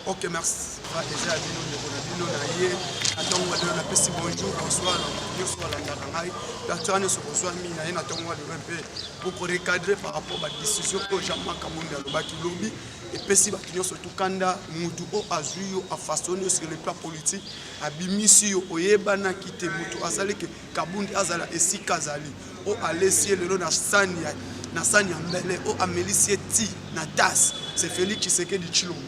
Ok, merci. Déjà, bonjour, bonsoir, pour recadrer par rapport à la décision que Jean-Marc Kabounda lobby et pesi bakinyo surtout kanda mutu o azuyo a façonné sur le plan politique a bimisi oyeba na kite mutu azali ke Kabounda azala esika azali o alesi lelo na sani ya mbele o amelisie ti na das c'est Félix Tshisekedi Tshilombo.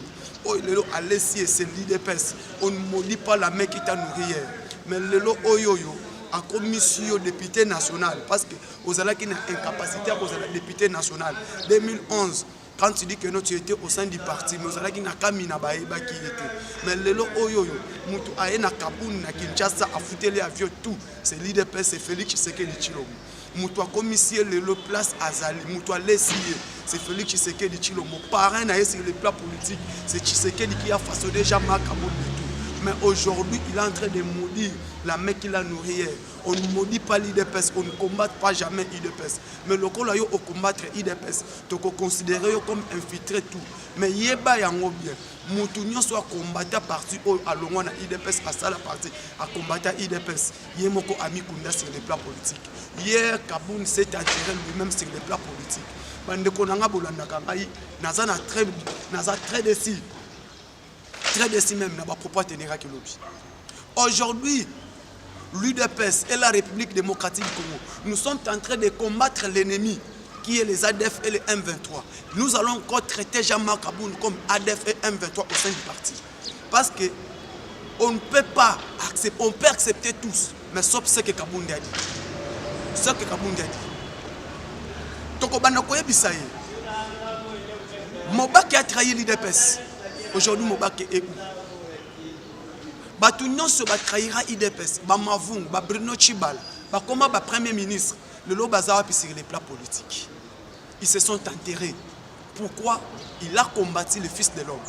Oh, lelo alessi et c'est l'IDPS. On ne maudit pas la main qui t'a nourri hier. Mais lelo oyoyo a commission député national parce que aux ala qui une incapacité à cause de la député national 2011 quand tu dis que non tu étais au sein du parti mais aux ala qui n'a kamina baeba qui était mais lelo oyoyo mutu aena Kabounda na Kinshasa a foutu les avions tout c'est l'IDPS c'est Félix Tshisekedi Tshilombo. Moutoua commissaire le place Azali, Moutoua laissé, c'est Félix Tshisekedi Tshilombo. Parrain sur le plan politique, c'est Tshisekedi qui a façonné Jean-Marc Kabounda et tout. Mais aujourd'hui, il est en train de maudire la main qu'il a nourrie. On ne maudit pas l'IDPS, on ne combat pas jamais l'IDPS. Mais le col au combattre l'IDPS, tu peux considérer comme infiltré tout. Mais yeba yango bien. Moutounio soit combattant parti à l'ongwana IDPS à ça la partie à combattre IDPS. Yemoko ami Kunda sur le plan politique. Hier, Kabounda s'est attiré lui-même sur le plan politique. Bande konanga bolanda kangai naza très décis. Très décis même n'a pas propos tenir à Kilobi. Aujourd'hui, l'UDPS et la République démocratique du Congo, nous sommes en train de combattre l'ennemi qui est les ADF et les M23. Nous allons encore traiter Jean-Marc Kabounda comme ADF et M23 au sein du parti. Parce que on ne peut pas accepter, on peut accepter tous, mais sauf ce que Kabounda a dit. Ce que Kabounda a dit. Tokobana Koye Bisaye. Mobaki a trahi l'IDPS. Aujourd'hui, Mobaki est où? Batunion se va trahira IDPS. Bamavung, Bruno Chibala, Bakoma, Premier ministre. Le Lobazawa puis sur les plats politiques. Ils se sont enterrés. Pourquoi? Il a combattu le fils de l'homme.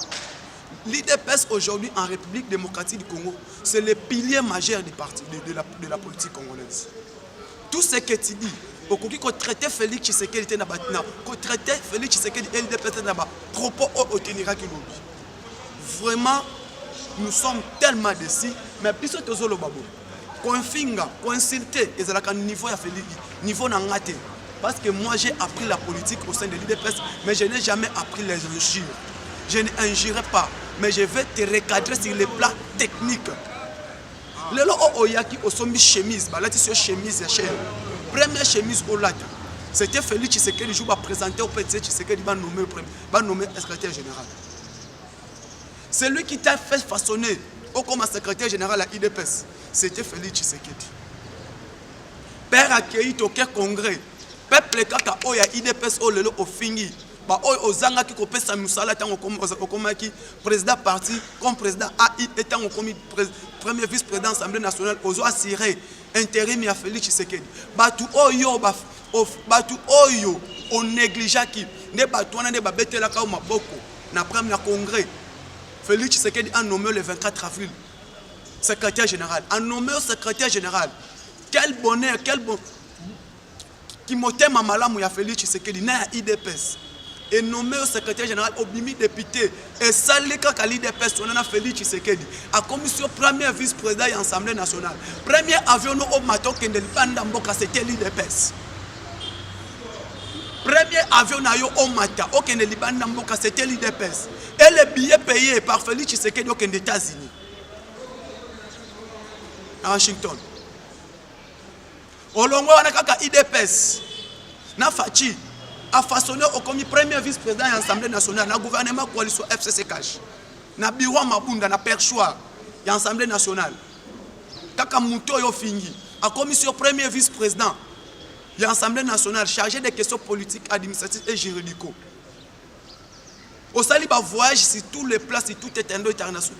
L'IDPS aujourd'hui en République démocratique du Congo, c'est le pilier majeur du parti, de la politique congolaise. Tout ce que tu dis, au côté qu'on traitait Félix Tshisekedi, qu'on traitait Félix Tshisekedi et l'IDPS, propos au Ténira Kilobi. Vraiment, nous sommes tellement déçus, mais plus que tout le babo. Confinga, consulter, et c'est là qu'à niveau à Félix, niveau n'angate. Parce que moi j'ai appris la politique au sein de l'IDPS, mais je n'ai jamais appris les injures. Je n'injurerai pas, mais je vais te recadrer sur les plans techniques. Le lo oyaki au sombi chemise, balati sur chemise ya cher. Première chemise au lata. C'était Félix Tshisekedi qui va présenter au petit Tshisekedi va nommer secrétaire général. C'est lui qui t'a fait façonner comme secrétaire général à l'IDPS. C'était Félix Tshisekedi. Père accueilli au congrès. Peuple kaka oya IDPS o lelo ofingi. Ba oyo ozanga ki kopesa musala tango okomaki président parti comme président AI étant comme premier vice-président Assemblée nationale ozo assuré intérim ya Félix Tshisekedi. Batu oyo o négligaki ne batu wana ne ba betela ka maboko na premier congrès. Félix Tshisekedi a nommé le 24 avril secrétaire général. A nommé au secrétaire général. Quel bonheur, quel bon qui moté mamalamu ya Félix Tshisekedi na ya IDPS. Et nommé au secrétaire général Obimi député et Salika Kalidepes on a Félix Tshisekedi à commission premier vice-président de l'Assemblée nationale. Premier avion au matin qui ne pas mboka c'était l'IDPS. Premier avion au matin au Kende Libanda mboka c'était l'IDPS. Et les billets payés par Félix Tshisekedi aux États-Unis. À Washington. Au Longo on a kaka IDPS. Na Fachi a façonné au commis premier vice-président de l'Assemblée nationale, na gouvernement coalition FCC-CACH, na Biwa Mabunda, na Perchoir, de l'Assemblée nationale. Kaka Mouto yo fingi, a commission premier vice-président de l'Assemblée nationale chargé des questions politiques, administratives et juridiques. Au Saliba voyage sur tous les places, sur tout étendue international,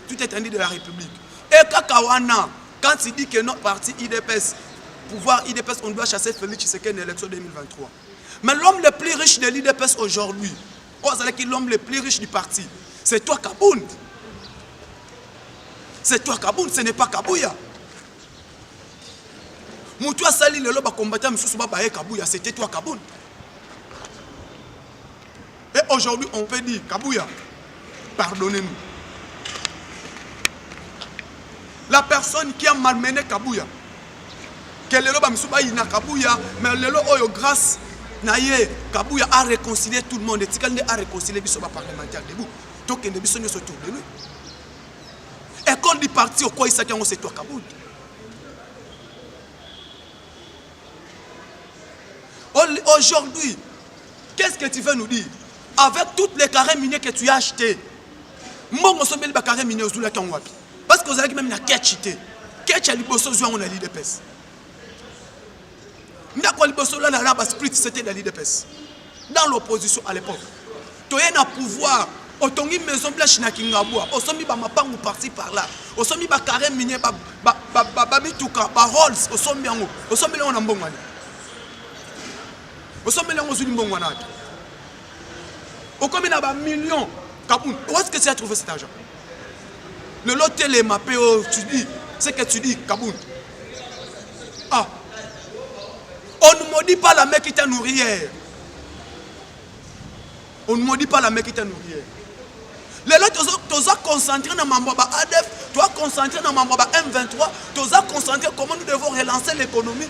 tout étendue de la République. Et Kakawana, quand il dit que notre parti IDPS, pouvoir IDPS, on doit chasser Félix Tshisekedi en élection 2023. Mais l'homme le plus riche de l'IDPS aujourd'hui, l'homme le plus riche du parti, c'est toi Kabounda. C'est toi Kabounda, ce n'est pas Kabouya. Moutoua Sali le loba combattant Moussouba Baye Kabouya, c'était toi Kabounda. Et aujourd'hui on peut dire Kabouya. pardonnez-nous. La personne qui a malmené Kabouya, qu'elle est là, mais le lot grâce naye Kabouya a réconcilié tout le monde. Tikande a réconcilié les parlementaires debout. Donc il ne se autour de lui. École du parti au quoi il s'agit c'est toi Kabouya. Aujourd'hui, qu'est-ce que tu veux nous dire? Avec toutes les carrés miniers que tu as achetés, mon sommet les carrés miniers aux Oula Kangwapi. Parce que vous avez même la ketchité. Ketch a liboso joué on a l'IDPS. N'a quoi liboso là la split c'était la l'IDPS. Dans l'opposition à l'époque. Tu as un pouvoir. Otongi maison blanche na Kingabwa. Osomi ba mapangu parti par là. Osomi ba carré minier ba mituka ba rolls osomi yango. Osomi là on a mbongwana. Osomi là on zuli mbongwana. Okomi na ba millions. Kaboun. Où est-ce que tu as trouvé cet argent? Le lot télé mappé, tu dis, c'est que tu dis, Kaboun. Ah. On ne maudit pas la mère qui t'a nourri hier. On ne maudit pas la mère qui t'a nourri hier. Les lots, tu as concentré dans Mamboba ADF, tu as concentré dans Mamboba M23, tu as concentré comment nous devons relancer l'économie.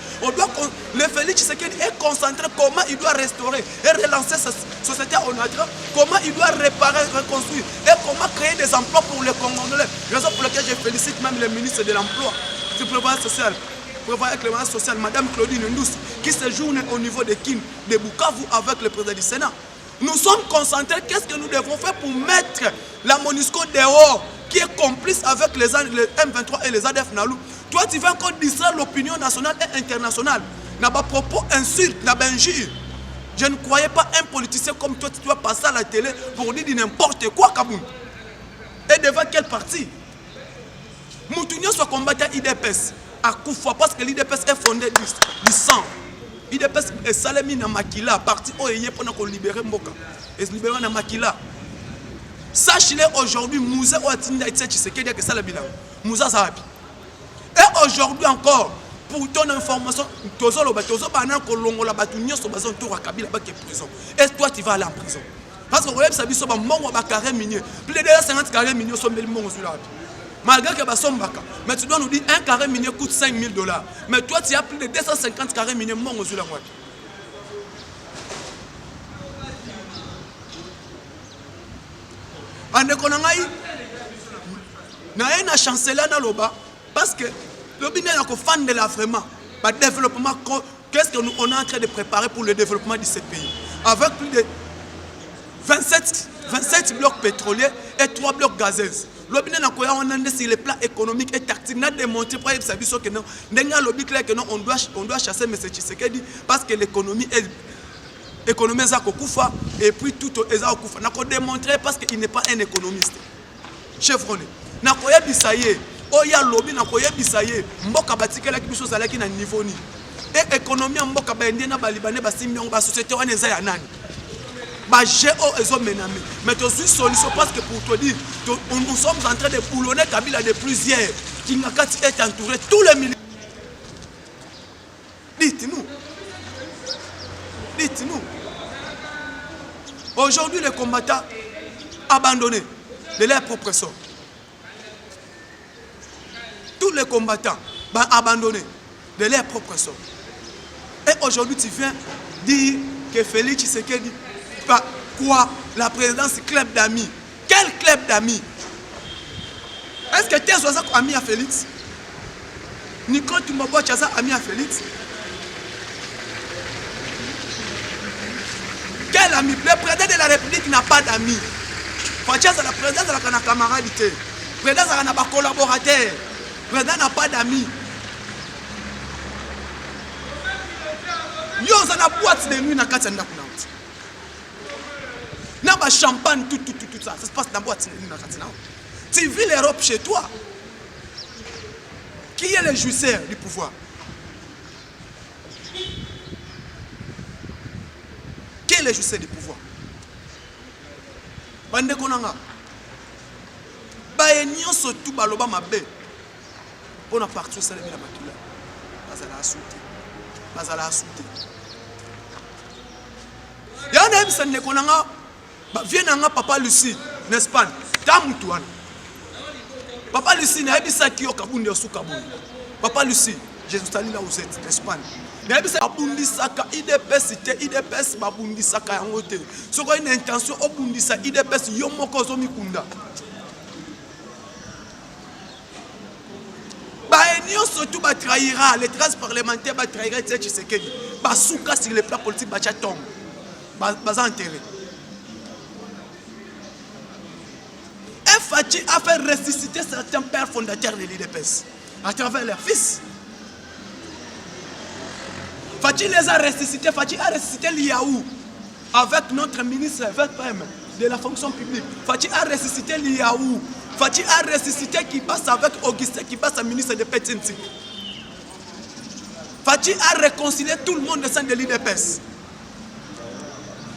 Le Félix Tshisekedi est concentré comment il doit restaurer et relancer sa société en Ouattara, comment il doit réparer, reconstruire et comment créer des emplois pour les Congolais. Raison pour laquelle je félicite même le ministre de l'Emploi, du prévoyance sociale, Madame Claudine Ndous, qui séjourne au niveau de Kin, de Bukavu avec le président du Sénat. Nous sommes concentrés, qu'est-ce que nous devons faire pour mettre la MONUSCO dehors, qui est complice avec les M23 et les ADF Nalou. Toi, tu vas encore distraire l'opinion nationale et internationale. N'a pas propos insultes, n'a pas injure. Je ne croyais pas un politicien comme toi, tu dois passer à la télé pour dire n'importe quoi, Kaboun. Et devant quel parti? Moutounion soit combattant IDPS à Koufa parce que l'IDPS est fondé du sang. IDPS est salami na Makila, parti OEY pour libérer Mboka. Et libérer na Makila. Sache-le aujourd'hui, Moussa Ouatinda et Tshisekedi que ça le bilan. Moussa Zahabi. Et aujourd'hui encore, pour ton information, Tozolo Banan Kolongola Batunio sur Bazon Tour à Kabila qui est prison. Et toi tu vas aller en prison. Parce que vous avez sabi soba mongo ba carré minier. Plus de 50 carrés miniers sont mis mongo sur la. Malgré que Basombaka, mais tu dois nous dire un carré minier coûte $5 000. Mais toi tu as plus de 250 carrés miniers mongo sur la. En économie, na chancelier na loba parce que le binaire n'a fan de la vraiment le développement. Qu'est-ce qu'on est en train de préparer pour le développement de ce pays avec plus de 27 blocs pétroliers et 3 blocs gazeuses. Le binaire n'a on a sur les plans économiques et tactiques n'a démontré pour que non on doit chasser M. Tshisekedi parce que l'économie est économie Zakokufa et puis tout Ezakokufa. N'a pas démontré parce qu'il n'est pas un économiste. Chevronné. N'a pas bisaye. Oya lobby n'a pas bisaye. Mboka batikela ki biso zalaki na niveau ni. Et économie mboka ba indien na ba libanais ba simyon ba société wana eza ya nani. Ba géo ezo mename. Mais tu suis solution parce que pour te dire nous sommes en train de boulonner Kabila de plusieurs qui Ngakati est entouré tous les militaires. Dites-nous. Dites-nous. Aujourd'hui, les combattants abandonnés de leur propre sort. Tous les combattants abandonnés de leur propre sort. Et aujourd'hui, tu viens dire que Félix Tshisekedi, quoi, la présidence club d'amis. Quel club d'amis? Est-ce que tu es ami à Félix? Nicole Tumbobo, tu es ami à Félix? Quel ami? Le président de la République n'a pas d'amis. Fatias la présidence de la camaralité. Le président n'a pas de collaborateur. Le président n'a pas d'amis. Yo, ça n'a boîte de nuit dans la Katanda. N'a pas champagne, tout ça. Ça se passe dans la boîte de nuit dans la Katanda. Tu vis l'Europe chez toi. Qui est le jouisseur du pouvoir? Quel est le jouisseur du pouvoir? Bande konanga. Ba enyo surtout baloba mabe. Pour partir ça la makila. Bazala asouté. Bazala asouté. Ya na ebisa ne konanga ba vient nanga papa Lucie, n'est-ce pas? Tamutouana. Papa Lucie, n'a pas qui au Kaboun de Soukaboun. Papa Lucie, Jésus salue là où vous êtes, l'Espagne. N'a pas ça Babundi Saka, IDPS, cité IDPS, Babundi Saka en hôtel. Ce qu'on a une intention, au Bundi Saka, IDPS, Yomoko Zomikunda. Surtout trahira, les 13 parlementaires trahira et Tshisekedi. Souka sur le plan politique, tombe. Enterré. Et Fachi a fait ressusciter certains pères fondateurs de l'IDPS à travers leurs fils. Fachi les a ressuscités. Fachi a ressuscité l'Iaou avec notre ministre de la fonction publique. Fachi a ressuscité l'Iaou. Fachi a ressuscité qui passe avec Augustin, qui passe à ministre de Pétinti. Fachi a réconcilié tout le monde au sein de l'IDPS.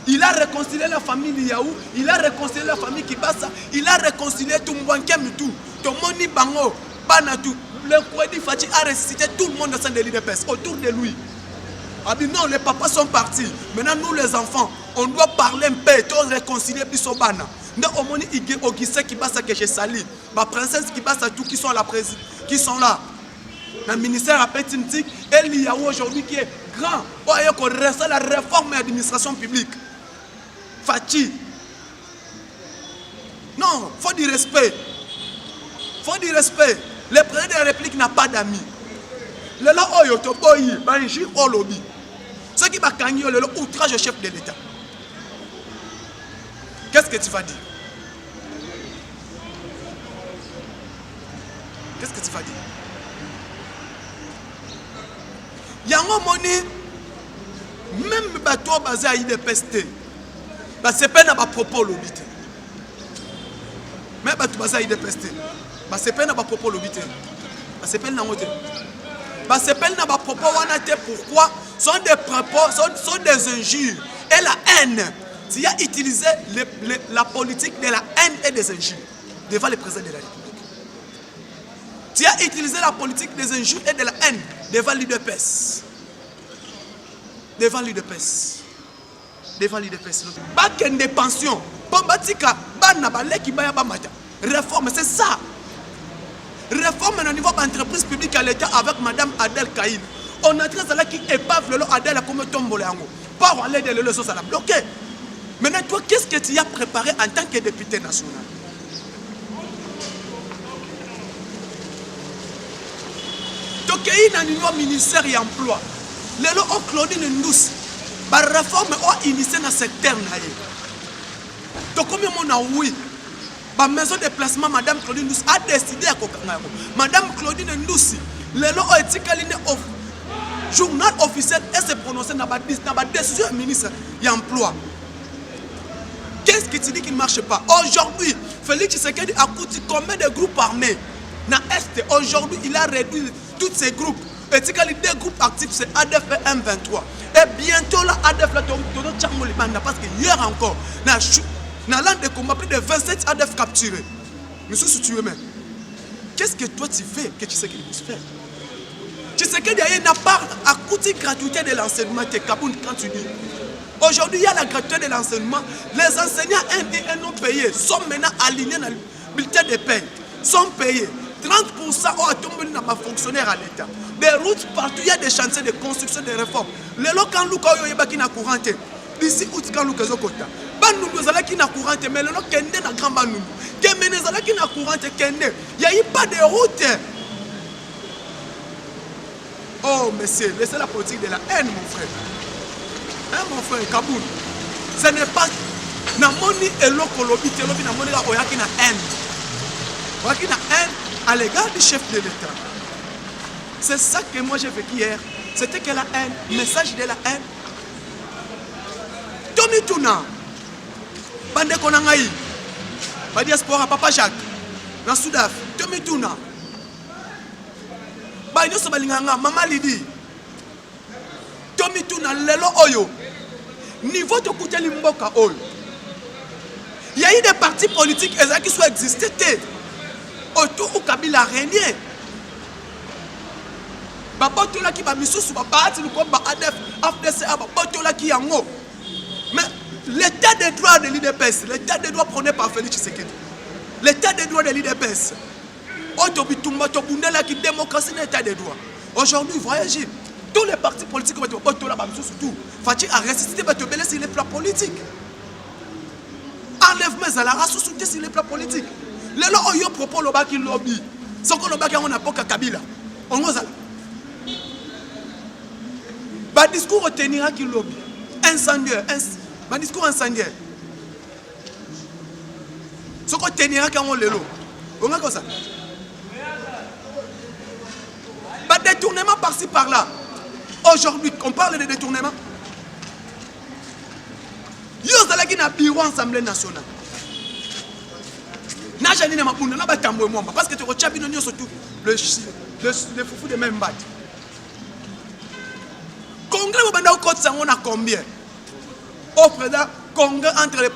Il a réconcilié la famille Liaou, il a réconcilié la famille Kibasa, il a réconcilié tout Mwankem tout, Tomoni Bango, Banatou. Le Kwedi Fachi a ressuscité tout le monde au sein de l'IDPS, autour de lui. Ah bien non, les papas sont partis. Maintenant, nous les enfants, on doit parler un peu, on réconcilier Bissobana. Nous avons dit Augustin Kibasa que j'ai sali, ma princesse Kibasa tout qui sont à la présidence, qui sont là. Le ministère à Pétintik, et l'Iaou aujourd'hui qui est grand. Pour qu'on reste la réforme de l'administration publique. Fachi. Non, il faut du respect. Il faut du respect. Le président de la République n'a pas d'amis. Le là, oyo to boyi, banji olobi. Ce qui va gagner le outrage au chef de l'État. Qu'est-ce que tu vas dire? Qu'est-ce que tu vas dire? Yango moni, même bateau basé à IDPS, c'est pas un propos l'obité. Même bateau basé à IDPS, c'est pas un propos l'obité. C'est pas un propos. C'est pas un propos. Pourquoi? Sont des propos, sont des injures et la haine. Tu as utilisé la politique de la haine et des injures devant le président de la République. Tu as utilisé la politique des injures et de la haine devant l'IDPS. Devant l'IDPS. Devant l'IDPS. Bakken des pensions. Bombatika, Banabale qui baya bamata. Réforme, c'est ça. Réforme au niveau de l'entreprise publique à l'État avec Madame Adèle Kaïn. On a très à qui épave le lot Adèle comme tombe le hango. Par aller de le ça l'a bloqué. Maintenant, toi, qu'est-ce que tu as préparé en tant que député national? Donc, il y a un niveau ministère et emploi. Les lois ont Claudine Ndouss. La réforme a initié dans le secteur. Donc, comme on a oui, la maison de placement, Madame Claudine Ndouss a décidé à Kokangako. Madame Claudine Ndouss, les lois ont été câlinées au journal officiel et se prononcé dans la décision du ministre et emploi. Qu'est-ce que tu dis qui ne marche pas? Aujourd'hui, Félix Tshisekedi a coûté combien de groupes armés dans l'Est? Aujourd'hui, il a réduit tous ces groupes. Et tu as les deux groupes actifs, c'est ADF et M23. Et bientôt, là, ADF, là, parce que hier encore, dans l'an de combat, plus de 27 ADF capturés. Nous sommes tués même. Qu'est-ce que toi tu fais que tu sais qu'il puisse faire? Tu sais qu'il n'a pas à coûter gratuité de l'enseignement, quand tu dis. Aujourd'hui, il y a la gratuité de l'enseignement. Les enseignants non payés sont maintenant alignés dans le bulletin de paie. Sont payés. 30% ont tombé dans ma fonctionnaire à l'État. Des routes partout, il y a des chantiers de construction, de réformes. Les locaux qui sont courant. D'ici, quand nous sommes courant. Nous sommes courant, mais les locaux qui sont grand banou. Qui sont courant, il n'y a pas de route. Oh, monsieur, laissez la politique de la haine, mon frère. Hein, mon frère, Kaboul. Ce n'est pas. Namoni et l'okolobi, telobi, namoni la oyaki na haine. Oyaki na haine à l'égard du chef de l'État. C'est ça que moi j'ai vécu hier. C'était que la haine, message de la haine. Tomi Tuna, Bande Konangaï, ba diaspora Papa Jacques, dans Soudaf, Tomi Tuna, ba nyoso balinganga, Mama Lidi, Tomi Tuna, Lelo Oyo, niveau de Kouté Limboka Oyo. Il y a eu des partis politiques qui sont existés autour où Kabila régnait. Babotola qui va misou sur Babati, nous comme ADF, AFDC, Babotola qui en haut. Mais l'état de droit de l'IDPS, l'état de droit prôné par Félix Tshisekedi, L'état des droits de l'IDPS. Otobitumba Tobundela qui démocratie l'état des droits. Aujourd'hui, voyagez. Tous les partis politiques vont être là, surtout. Fatih a ressuscité sur les plans politiques. Enlèvement à la race soutien sur les plans politiques. Les lois ont propos le bas qui lobby. Sans que le bas qui on a pas Kabila. On va le discours retenira qui lobby. Incendiaire. Le discours incendiaire. Ce qu'on tenira quand on le lot. On a comme ça. Détournement par-ci par-là. Aujourd'hui, on parle de détournement. Yo zalaki na bureau Assemblée nationale. Na jani na mabunda na batambo mwamba parce que tu retiens bino nyo surtout le foufou de même bat. Congrès banda au code sango na combien? Au président congrès entre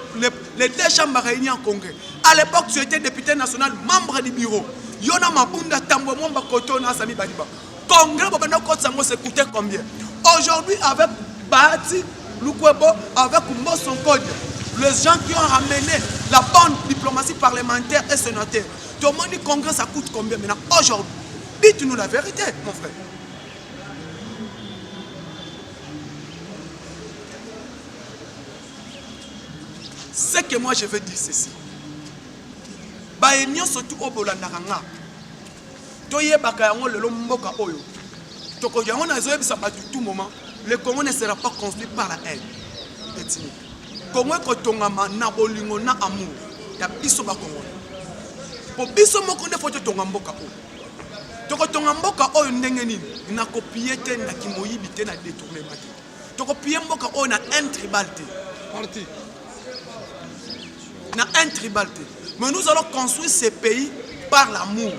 les deux chambres réunies en congrès. À l'époque, tu étais député national, membre du bureau. Yona mabunda tambo mwamba koto na Sami Badiba. Congrès banda au code sango ça coûtait combien? Aujourd'hui avec Bati Lukwebo, avec son code, les gens qui ont ramené la bonne diplomatie parlementaire et sénateur. Tout le monde dit Congrès, ça coûte combien maintenant? Aujourd'hui, dites-nous la vérité, mon frère. Ce que moi je veux dire, c'est ceci. Baenyo surtout au Bolandaranga. Toye bakayango le lomboka oyo. Toko yango na zoe bisabatu tout moment. Le Congo ne sera pas construit par la haine ethnique. Congo kotongama na bolingo na amour. Ya biso ba Congo. Po biso moko ne foto tonga mboka o. Toko tonga mboka oyo ndenge nini? Na copier te na kimoyibi te na détourner mate. Toko pier mboka oyo na un tribal te. Parti. Na un tribal te. Mais nous allons construire ces pays par l'amour.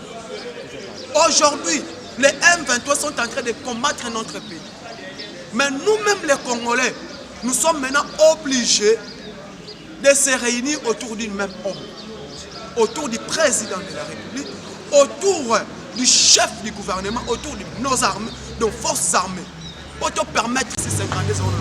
Aujourd'hui, les M23 sont en train de combattre notre pays. Mais nous-mêmes les Congolais, nous sommes maintenant obligés de se réunir autour d'une même homme. Autour du président de la République, autour du chef du gouvernement, autour de nos armées, de nos forces armées. Pour te permettre ces 52 ans